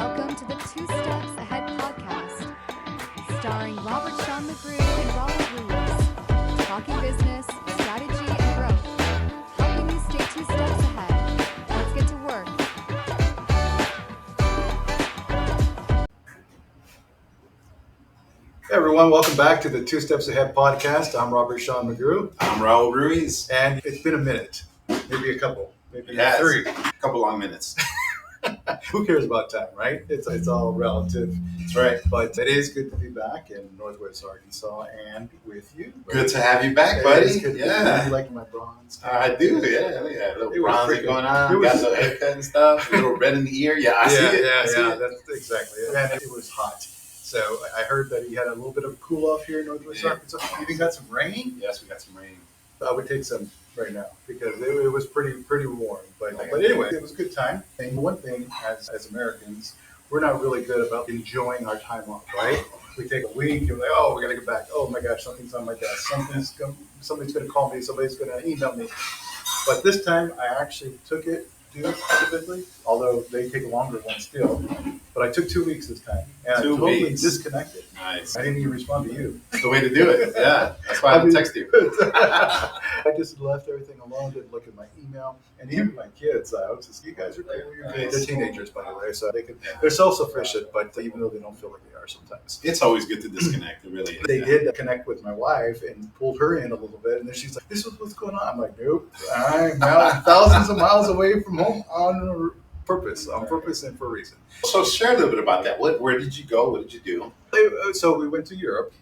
Welcome to the Two Steps Ahead podcast, starring Robert Sean McGrew and Lowell Ruiz, talking business, strategy, and growth, helping you stay 2 steps ahead. Let's get to work. Hey everyone, welcome back to the Two Steps Ahead podcast. I'm Robert Sean McGrew. I'm Raul Ruiz. And it's been a minute, maybe a couple, maybe Yes. 3. A couple long minutes. Who cares about time, right? It's all relative. That's right. But it is good to be back in Northwest Arkansas and with you. Good to have you back, It buddy. is good to be Yeah. You like my bronze? I do, yeah. Look at that little It was bronzy freaking- going on. it was- Got the haircut and stuff. A little red in the ear. Yeah, I see it. I see it. That's exactly it. And it was hot. So I heard that he had a little bit of a cool off here in Northwest Arkansas. You even got some rain? Yes, we got some rain. I would take some right now because it was pretty warm. But anyway, it was a good time. And one thing as Americans, we're not really good about enjoying our time off, right? We take a week and we're like, oh, we gotta get back. Oh my gosh, something's on my desk. Somebody's gonna call me. Somebody's gonna email me. But this time, I actually took it typically, although they take a longer one still. But I took 2 weeks this time, and I 2 totally weeks. disconnected. Nice. I didn't even respond to you. That's the way to do it. Yeah. That's why I didn't text you. I just left everything alone, didn't look at my email, and even my kids. I was just, you guys are cool. They're teenagers, by the way, so they're self-sufficient, but even though they don't feel like they are sometimes. It's always good to disconnect. It really is. They did connect with my wife and pulled her in a little bit, and then she's like, "This is what's going on." I'm like, "Nope, I'm now thousands of miles away from home on purpose and for a reason." So share a little bit about that. Where did you go? What did you do? So we went to Europe.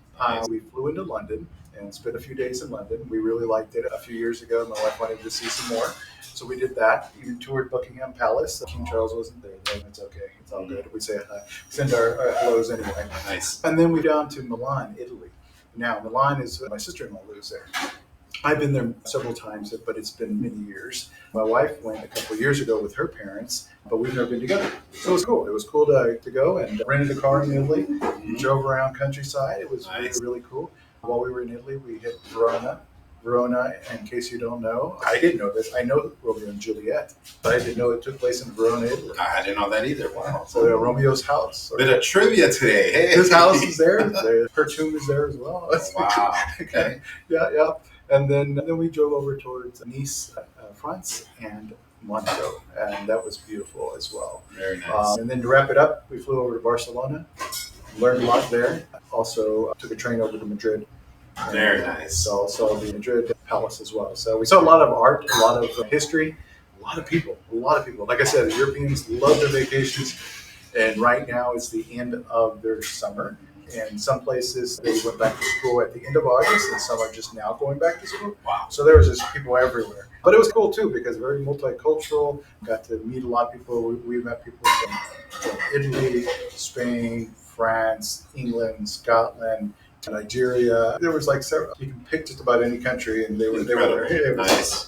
We flew into London and spent a few days in London. We really liked it. A few years ago, my wife wanted to see some more, so we did that. We toured Buckingham Palace. King Charles wasn't there, though. It's okay. It's all good. We say send our hellos anyway. Nice. And then we down to Milan, Italy. Now, Milan is my sister-in-law lives there. I've been there several times, but it's been many years. My wife went a couple of years ago with her parents, but we've never been together. So it was cool. It was cool to go and rented a car in Italy. Drove around countryside. It was Nice. really cool. While we were in Italy, we hit Verona. Verona, in case you don't know, I didn't know this. I know Romeo and Juliet, but I didn't know it took place in Verona, Italy. I didn't know that either. Wow. So Romeo's house. Bit of trivia today. Hey. His house is there. Her tomb is there as well. Wow. Okay. Yeah. And then we drove over towards Nice, France, and Monaco, and that was beautiful as well. Very nice. And then to wrap it up, we flew over to Barcelona, learned a lot there. Also took a train over to Madrid. Very nice. Saw the Madrid Palace as well. So we saw a lot of art, a lot of history, a lot of people. Like I said, the Europeans love their vacations, and right now it's the end of their summer. And some places they went back to school at the end of August, and some are just now going back to school. Wow. So there was just people everywhere. But it was cool too because very multicultural. Got to meet a lot of people. We met people from Italy, Spain, France, England, Scotland, Nigeria. There was like several. You can pick just about any country, and they were there. It was, Nice.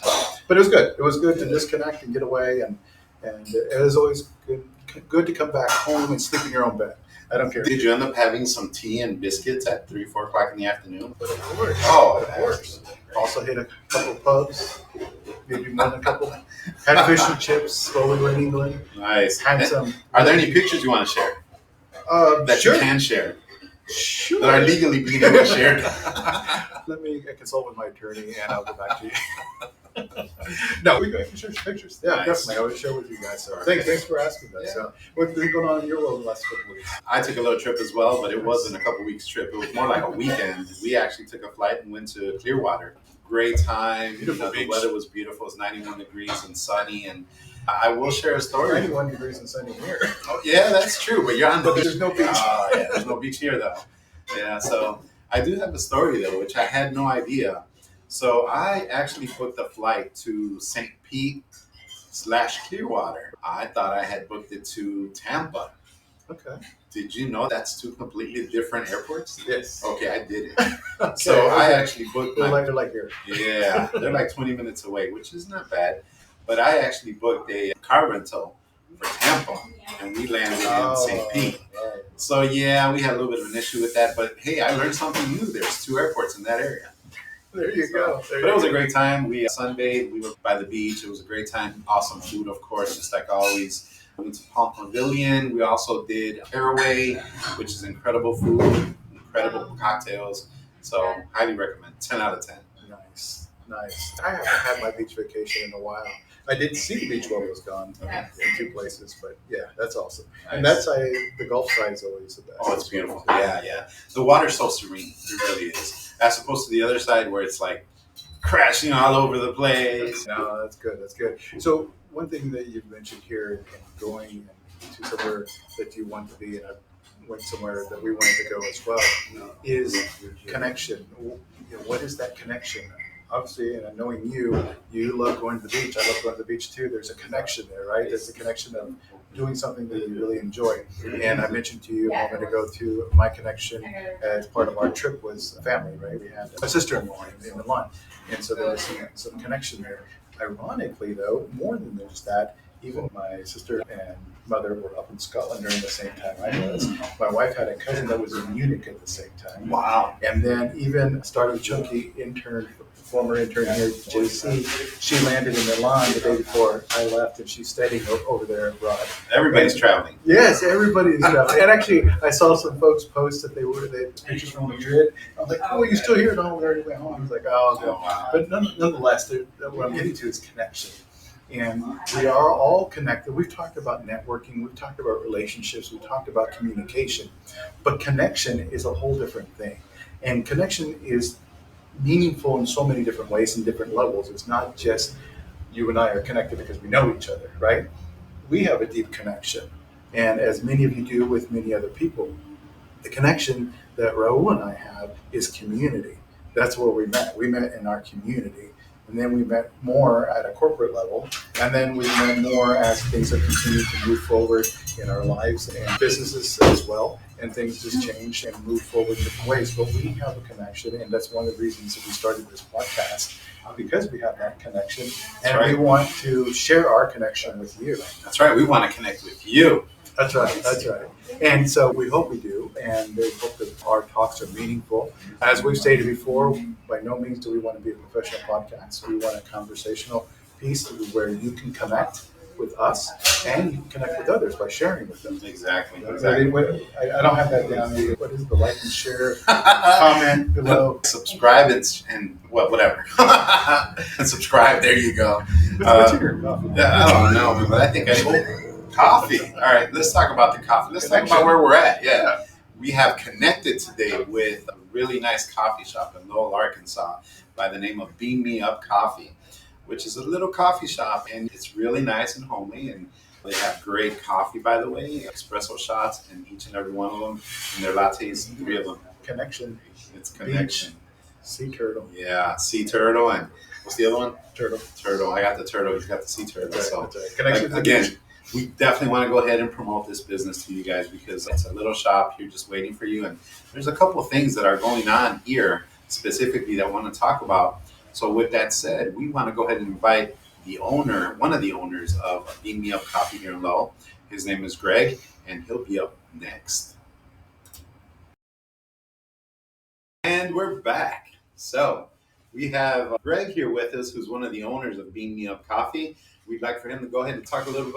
But it was good. It was good to disconnect and get away, and it was always good to come back home and sleep in your own bed. I don't care. Did you end up having some tea and biscuits at 3, 4 o'clock in the afternoon? But of course. Oh, of course. Also hit a couple pubs, maybe more than a couple. Had fish and chips while we were in England. Nice. Had some. Are there any pictures you want to share that sure. you can share Sure. that are legally being able to share? Let me consult with my attorney, and I'll get back to you. No, we can share some pictures. Yeah, Nice. definitely. I would share with you guys. So thanks for asking that. Yeah. So what's been going on in your world the last couple of weeks? I took a little trip as well, but it wasn't a couple weeks trip. It was more like a weekend. We actually took a flight and went to Clearwater. Great time. Beautiful The beach. weather was beautiful. It was 91 degrees and sunny. And I will share a story. 91 degrees and sunny here. Oh, yeah, that's true. But you're on the But beach. there's no beach. Yeah, there's no beach here, though. Yeah, so I do have a story, though, which I had no idea. So I actually booked a flight to St. Pete / Clearwater. I thought I had booked it to Tampa. Okay. Did you know that's 2 completely different airports? Yes. Okay, I did it. Okay. So I actually booked They're my... like here. Yeah, they're like 20 minutes away, which is not bad. But I actually booked a car rental for Tampa, and we landed in St. Pete. Right. So yeah, we had a little bit of an issue with that. But hey, I learned something new. There's 2 airports in that area. There you go. But it was a great time. We sunbathed. We were by the beach. It was a great time. Awesome food, of course, just like always. We went to Palm Pavilion. We also did Caraway, which is incredible food, incredible cocktails. So highly recommend. 10 out of 10. Nice, nice. I haven't had my beach vacation in a while. I did see the beach while I was gone in two places, but yeah, that's awesome. And the Gulf side is always the best. Oh, it's beautiful. Yeah, yeah. The water's so serene. It really is. As opposed to the other side where it's like crashing all over the place. No, that's good. That's good. So one thing that you've mentioned here and going to somewhere that you want to be, and I went somewhere that we wanted to go as well, is connection. What is that connection? Obviously, and knowing you love going to the beach. I love going to the beach too. There's a connection there, right? There's a connection of doing something that you really enjoy. And I mentioned to you a moment ago too, my connection as part of our trip was family, right? We had a sister-in-law in Milan. And so there was some connection there. Ironically, though, more than just that, even my sister and mother were up in Scotland during the same time I was. My wife had a cousin that was in Munich at the same time. Wow. And then even started Chunky former intern here at JC, she landed in Milan the day before I left, and she's studying over there abroad. Everybody's traveling. Yes, everybody is traveling. And actually, I saw some folks post that they pictures from Madrid. I was like, oh, you're still here? No, they're already went home. I was like, oh, okay. Wow. But nonetheless, what I'm getting to is connection. And we are all connected. We've talked about networking. We've talked about relationships. We've talked about communication. But connection is a whole different thing. And connection is meaningful in so many different ways and different levels. It's not just you and I are connected because we know each other, right? We have a deep connection. And as many of you do with many other people, the connection that Raul and I have is community. That's where we met. We met in our community. And then we met more at a corporate level. And then we met more as things have continued to move forward in our lives and businesses as well. And things just change and move forward different ways. But we have a connection. And that's one of the reasons that we started this podcast, because we have that connection. And we want to share our connection with you. That's right. We want to connect with you. That's right. That's right. And so we hope we do, and we hope that our talks are meaningful. As we've stated before, by no means do we want to be a professional podcast. We want a conversational piece where you can connect with us and you can connect with others by sharing with them. Exactly. I don't have that down here. What is the like and share, comment below? Subscribe and whatever. And subscribe. There you go. What's your coffee? Yeah, I don't know, but I think coffee. All right, let's talk about the coffee. Let's talk about where we're at. Yeah. We have connected today with a really nice coffee shop in Lowell, Arkansas by the name of Beam Me Up Coffee, which is a little coffee shop, and it's really nice and homely, and they have great coffee, by the way, espresso shots in each and every one of them, and their lattes, 3 of them. Connection. It's connection. Sea turtle. Yeah, sea turtle, and what's the other one? Turtle. I got the turtle. He's got the sea turtle. That's So right. Connection. again, we definitely want to go ahead and promote this business to you guys because it's a little shop here just waiting for you. And there's a couple of things that are going on here specifically that I want to talk about. So with that said, we want to go ahead and invite one of the owners of Beam Me Up Coffee here in Lowell. His name is Greg, and he'll be up next. And we're back. So we have Greg here with us, who's one of the owners of Beam Me Up Coffee. We'd like for him to go ahead and talk a little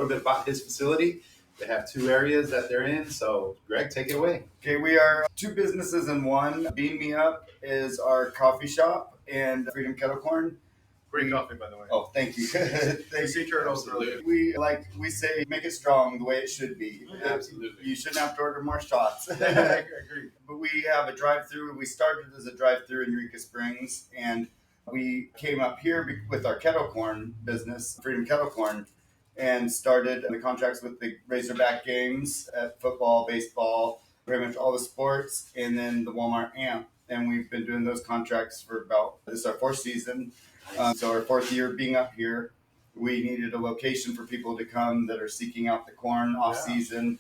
bit about his facility. They have 2 areas that they're in. So, Greg, take it away. Okay, we are 2 businesses in one. Beam Me Up is our coffee shop, and Freedom Kettle Corn. Great coffee, by the way. Oh, thank you. Sea turtles really. We say make it strong the way it should be. Absolutely. You shouldn't have to order more shots. I agree. But we have a drive-through. We started as a drive-through in Eureka Springs, and we came up here with our kettle corn business, Freedom Kettle Corn, and started the contracts with the Razorback games at football, baseball, pretty much all the sports, and then the Walmart AMP. And we've been doing those contracts for this is our 4th season. So our 4th year being up here, we needed a location for people to come that are seeking out the corn off season.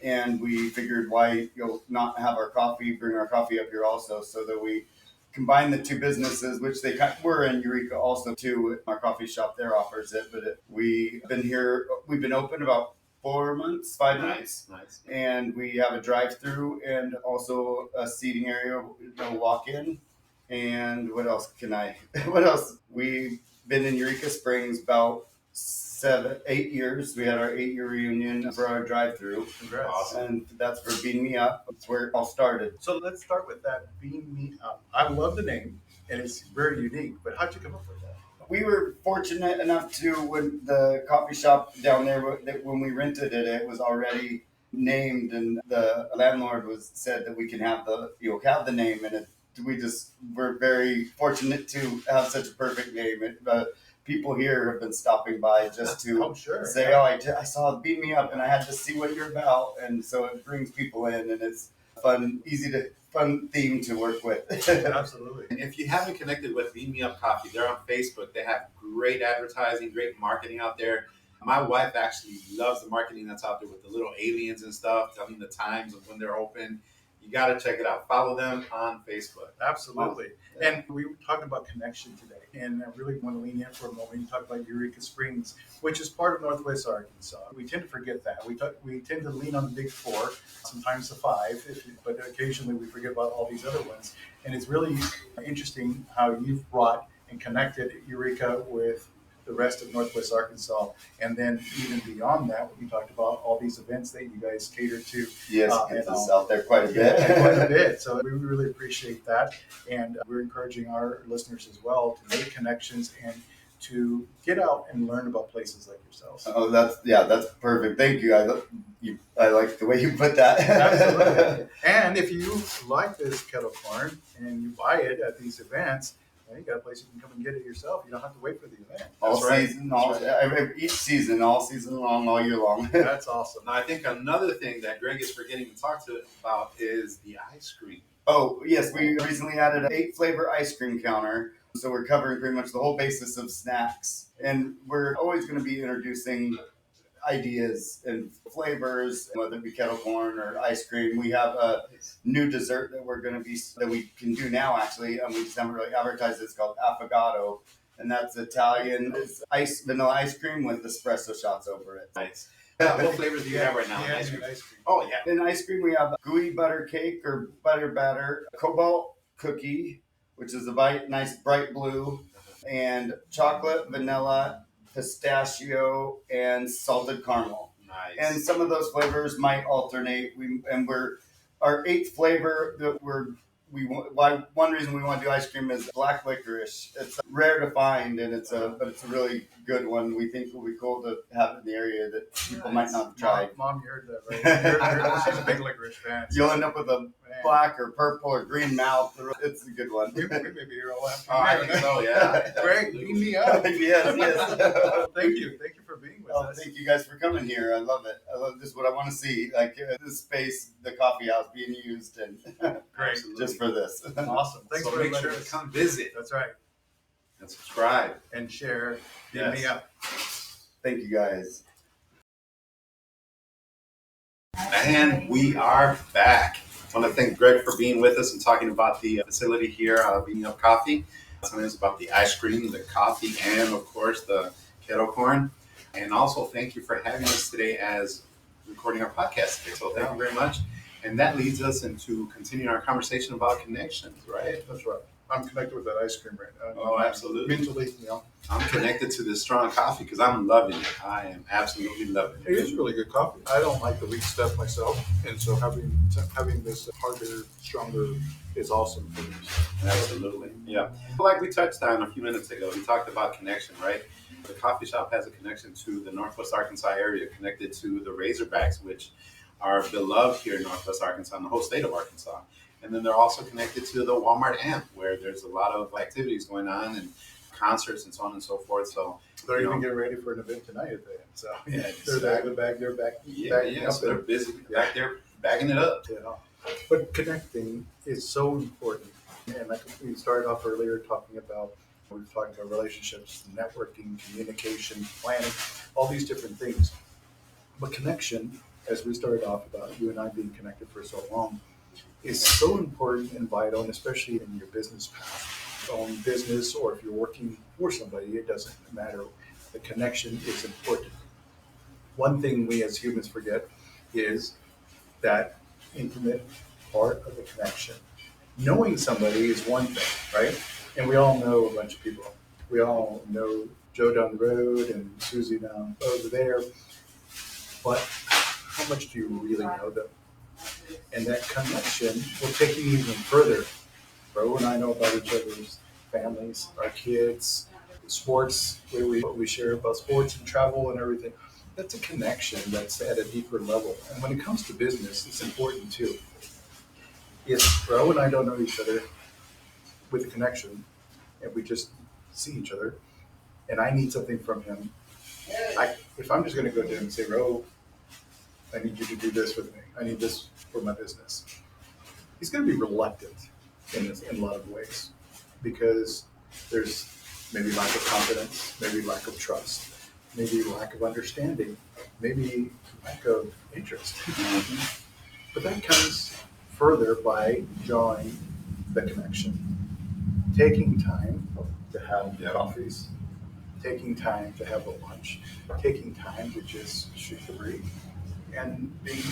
And we figured why not have bring our coffee up here also, so that we combine the 2 businesses, which we're in Eureka also too. Our coffee shop there offers it, but we've been open about 5 months. Nice. And we have a drive-through and also a seating area, walk-in. And what else? We've been in Eureka Springs about 8 years. We had our 8-year reunion for our drive-through. Congrats. Awesome. And that's for Bean Me Up. That's where it all started. So let's start with that. Beam Me Up. I love the name, and it's very unique. But how'd you come up with that? We were fortunate enough to, when the coffee shop down there, when we rented it, it was already named, and the landlord said that we can have the name, and we're very fortunate to have such a perfect name. People here have been stopping by just to Oh, sure. say, "Oh, I saw Beat Me Up, and I had to see what you're about," and so it brings people in, and it's fun theme to work with. Absolutely. And if you haven't connected with Beam Me Up Coffee, they're on Facebook. They have great advertising, great marketing out there. My wife actually loves the marketing that's out there with the little aliens and stuff, telling the times of when they're open. You got to check it out. Follow them on Facebook. Absolutely. And we were talking about connection today, and I really want to lean in for a moment and talk about Eureka Springs, which is part of Northwest Arkansas. We tend to forget that. We tend to lean on the big four, sometimes the five, but occasionally we forget about all these other ones. And it's really interesting how you've brought and connected Eureka with the rest of Northwest Arkansas. And then even beyond that, we talked about all these events that you guys cater to. Yes, it gets us out there quite a bit. Yeah, quite a bit. So we really appreciate that. And we're encouraging our listeners as well to make connections and to get out and learn about places like yourselves. Oh, that's perfect. Thank you. I like the way you put that. Absolutely. And if you like this kettle corn and you buy it at these events, you got a place you can come and get it yourself. You don't have to wait for the event. Each season, all season long, all year long. That's awesome. Now, I think another thing that Greg is forgetting to talk about is the ice cream. Oh, yes. We recently added an 8-flavor ice cream counter. So we're covering pretty much the whole basis of snacks. And we're always going to be introducing ideas and flavors, whether it be kettle corn or ice cream. We have a new dessert that we can do now, actually, and we just haven't really advertised it. It's called affogato, and that's Italian. It's vanilla ice cream with espresso shots over it. Nice. What flavors do you have right now in ice cream? Oh, yeah. In ice cream, we have gooey butter cake or butter batter, cobalt cookie, which is a nice bright blue, and chocolate, vanilla, pistachio, and salted caramel. Nice. And some of those flavors might alternate. Our 8th flavor that one reason we want to do ice cream is black licorice. It's rare to find, and but it's a really good one. We think it will be cool to have it in the area that people might not have tried. Mom, you heard that, right? She's a big licorice fan. You'll end up with a black or purple or green mouth. It's a good one. We may be here all afternoon. I think so, yeah. Greg, beam me up. Yes. Thank you for being with us. Thank you guys for coming here. I love it. This is what I want to see. Like this space, the coffee house being used, and Great. just for this. Awesome. Thanks So for make letting sure to us. come visit That's right. and subscribe. And share. Beam Yes. me up. Thank you guys. And we are back. I want to thank Greg for being with us and talking about the facility here, Beating Up Coffee. Something about the ice cream, the coffee, and of course the kettle corn. And also thank you for having us today as recording our podcast today. So thank you very much. And that leads us into continuing our conversation about connections, right? That's right. I'm connected with that ice cream right now. Oh, absolutely. Mentally, I'm connected to this strong coffee because I'm loving it. I am absolutely loving It it. is really good coffee. I don't like the weak stuff myself, and so having this harder, stronger is awesome for me. Absolutely. Yeah. Like we touched on a few minutes ago, we talked about connection, right? The coffee shop has a connection to the Northwest Arkansas area, connected to the Razorbacks, which are beloved here in Northwest Arkansas and the whole state of Arkansas. And then they're also connected to the Walmart AMP, where there's a lot of activities going on and concerts and so on and so forth. So They're even getting ready for an event tonight at the end. So Yeah, they're back. yeah. So they're busy back there backing it up. Yeah. But connecting is so important. And like we started off earlier talking about, we've talked about relationships, networking, communication, planning, all these different things. But connection, as we started off about you and I being connected for so long, is so important and vital, and especially in your business path, own business, or if you're working for somebody, it doesn't matter. The connection is important. One thing we as humans forget is that intimate part of the connection. Knowing somebody is one thing, right? And we all know a bunch of people. We all know Joe down the road and Susie down over there. But how much do you really know them? And that connection will take you even further. Bro and I know about each other's families, our kids, sports, what we share about sports and travel and everything. That's a connection that's at a deeper level. And when it comes to business, it's important too. If Bro and I don't know each other with a connection, and we just see each other, and I need something from him, if I'm just going to go to him and say, Ro, I need you to do this with me. I need this for my business. He's going to be reluctant in a lot of ways because there's maybe lack of confidence, maybe lack of trust, maybe lack of understanding, maybe lack of interest. But that comes further by drawing the connection, taking time to have coffees, taking time to have a lunch, taking time to just shoot the breeze, and being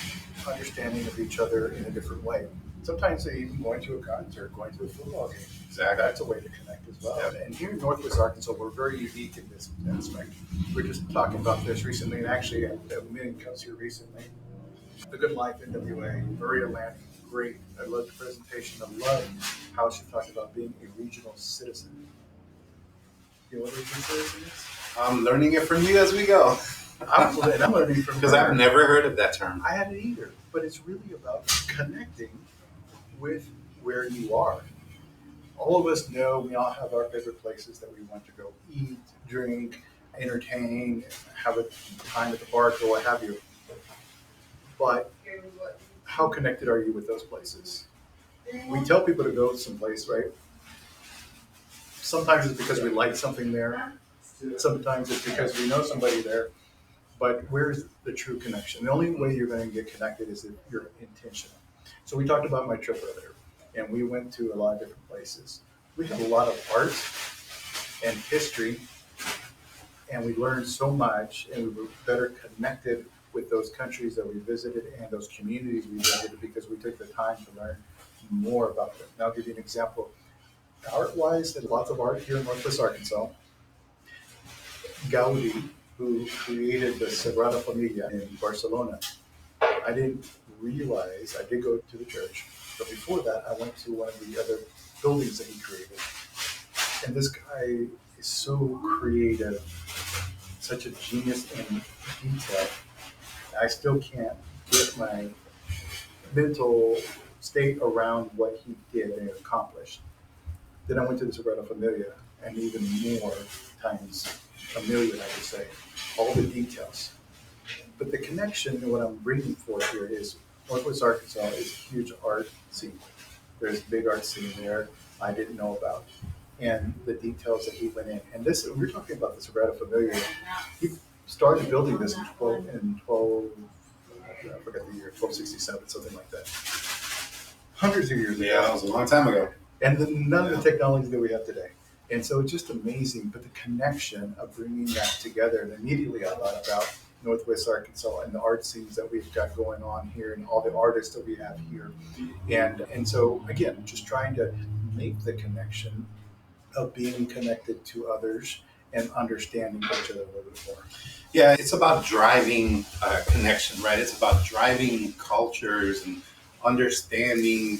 understanding of each other in a different way. Sometimes they even going to a concert, going to a football game. Exactly. That's a way to connect as well. Yep. And here in Northwest Arkansas, we're very unique in this aspect. We're just talking about this recently, and actually, a meeting comes here recently. The Good Life NWA, Maria Lanning, great. I love the presentation. I love how she talked about being a regional citizen. You know what a regional citizen is? I'm learning it from you as we go. I'm learning from Because I've never heard of that term. I hadn't either, but it's really about connecting with where you are. All of us know we all have our favorite places that we want to go eat, drink, entertain, have a time at the park or what have you. But how connected are you with those places? We tell people to go someplace, right? Sometimes it's because we like something there. Sometimes it's because we know somebody there. But where's the true connection? The only way you're going to get connected is if you're intentional. So we talked about my trip earlier, and we went to a lot of different places. We have a lot of art and history, and we learned so much, and we were better connected with those countries that we visited and those communities we visited because we took the time to learn more about them. Now I'll give you an example. Art-wise, there's lots of art here in Northwest Arkansas. Gaudi, who created the Sagrada Familia in Barcelona, I didn't realize, I did go to the church, but before that I went to one of the other buildings that he created. And this guy is so creative, such a genius in detail. I still can't get my mental state around what he did and accomplished. Then I went to the Sagrada Familia, and even more times a million, I would say, all the details. But the connection and what I'm bringing forth here is Northwest Arkansas is a huge art scene. There's a big art scene there I didn't know about. And the details that he went in. And this, we're talking about the Sagrada Familia. He started building this in 12, I forgot the year, 1267, something like that. Hundreds of years ago. Yeah, that was a long time ago. And then none of the technology that we have today. And so it's just amazing, but the connection of bringing that together, and immediately I thought about Northwest Arkansas and the art scenes that we've got going on here and all the artists that we have here. And so, again, just trying to make the connection of being connected to others and understanding each other a little bit more. Yeah, it's about driving connection, right? It's about driving cultures and understanding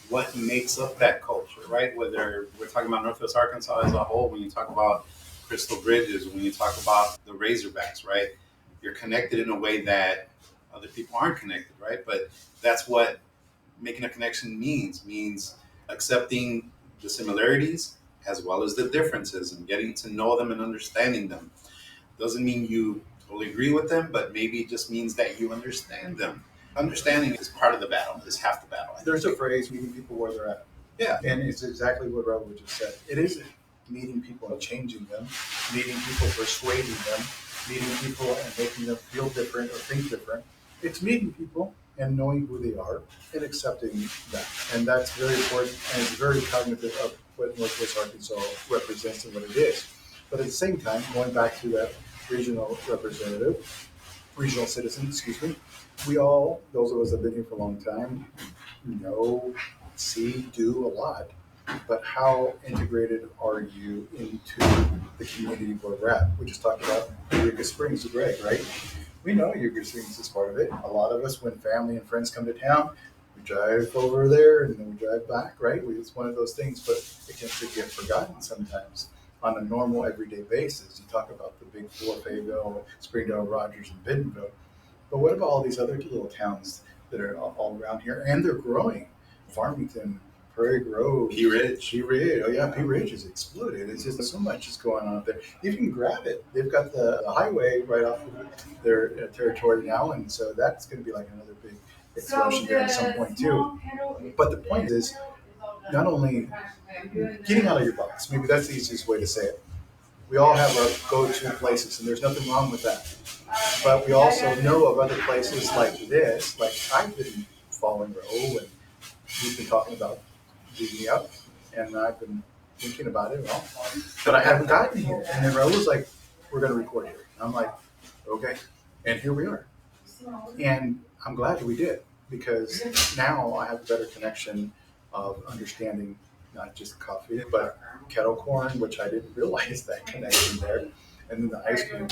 what makes up that culture, right? Whether we're talking about Northwest Arkansas as a whole, when you talk about Crystal Bridges, when you talk about the Razorbacks, right? You're connected in a way that other people aren't connected, right? But that's what making a connection means accepting the similarities as well as the differences and getting to know them and understanding them. Doesn't mean you totally agree with them, but maybe it just means that you understand them. Understanding is part of the battle, is half the battle. There's a phrase, meeting people where they're at. Yeah. And it's exactly what Raul just said. It isn't meeting people and changing them, meeting people, persuading them, meeting people and making them feel different or think different. It's meeting people and knowing who they are and accepting that. And that's very important, and it's very cognitive of what Northwest Arkansas represents and what it is. But at the same time, going back to that regional citizen, we all, those of us that have been here for a long time, know, see, do a lot. but how integrated are you into the community where we're at? We just talked about Eureka Springs with Greg, right? We know Eureka Springs is part of it. A lot of us, when family and friends come to town, we drive over there and then we drive back, right? It's one of those things, but it can get forgotten sometimes on a normal everyday basis. You talk about the big four, Fayetteville, Springdale, Rogers, and Bentonville. But what about all these other little towns that are all around here? And they're growing. Farmington, Prairie Grove, Pea Ridge. Pea Ridge. Oh yeah, Pea Ridge has exploded. It's just so much is going on up there. You can grab it. They've got the highway right off of their territory now, and so that's going to be like another big explosion there at some point too. But the point is, not only getting out of your box. Maybe that's the easiest way to say it. We all have our go-to places, and there's nothing wrong with that. But we also know of other places like this, like I've been following Row, and we've been talking about digging up, and I've been thinking about it, well, but I haven't gotten here. And then Row was like, we're going to record here. And I'm like, okay. And here we are. And I'm glad that we did, because now I have a better connection of understanding not just coffee, but kettle corn, which I didn't realize that connection there. And then the ice cream.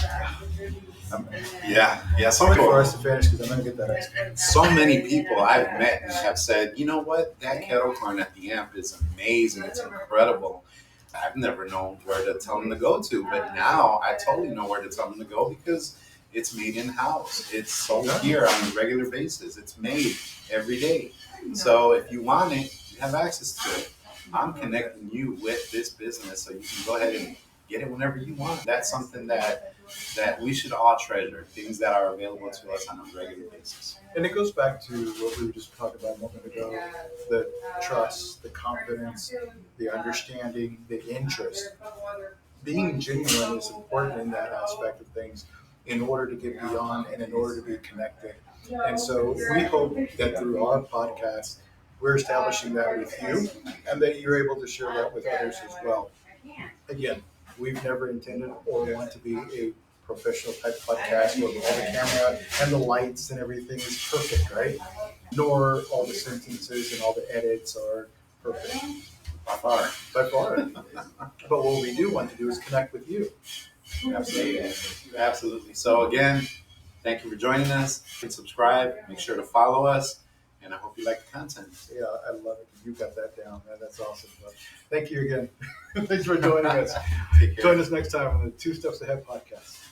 Yeah. So Wait many for us to finish, because I'm going to get that ice cream. So many people I've met have said, you know what, that kettle corn at the Amp is amazing. It's incredible. I've never known where to tell them to go to, but now I totally know where to tell them to go, because it's made in-house. It's sold here on a regular basis. It's made every day. So if you want it, you have access to it. I'm connecting you with this business so you can go ahead and get it whenever you want. That's something that we should all treasure, things that are available to us on a regular basis. And it goes back to what we were just talking about a moment ago, the trust, the confidence, the understanding, the interest. Being genuine is important in that aspect of things in order to get beyond and in order to be connected. And so we hope that through our podcast, we're establishing that with you, and that you're able to share that with others as well. Again, we've never intended or want to be a professional type podcast where all the camera and the lights and everything is perfect, right? Nor all the sentences and all the edits are perfect. By far. But what we do want to do is connect with you. Absolutely. So again, thank you for joining us. You can subscribe, make sure to follow us, and I hope you like the content. Yeah, I love it. You got that down, man. That's awesome. But thank you again. Thanks for joining us. Take care. Join us next time on the Two Steps Ahead podcast.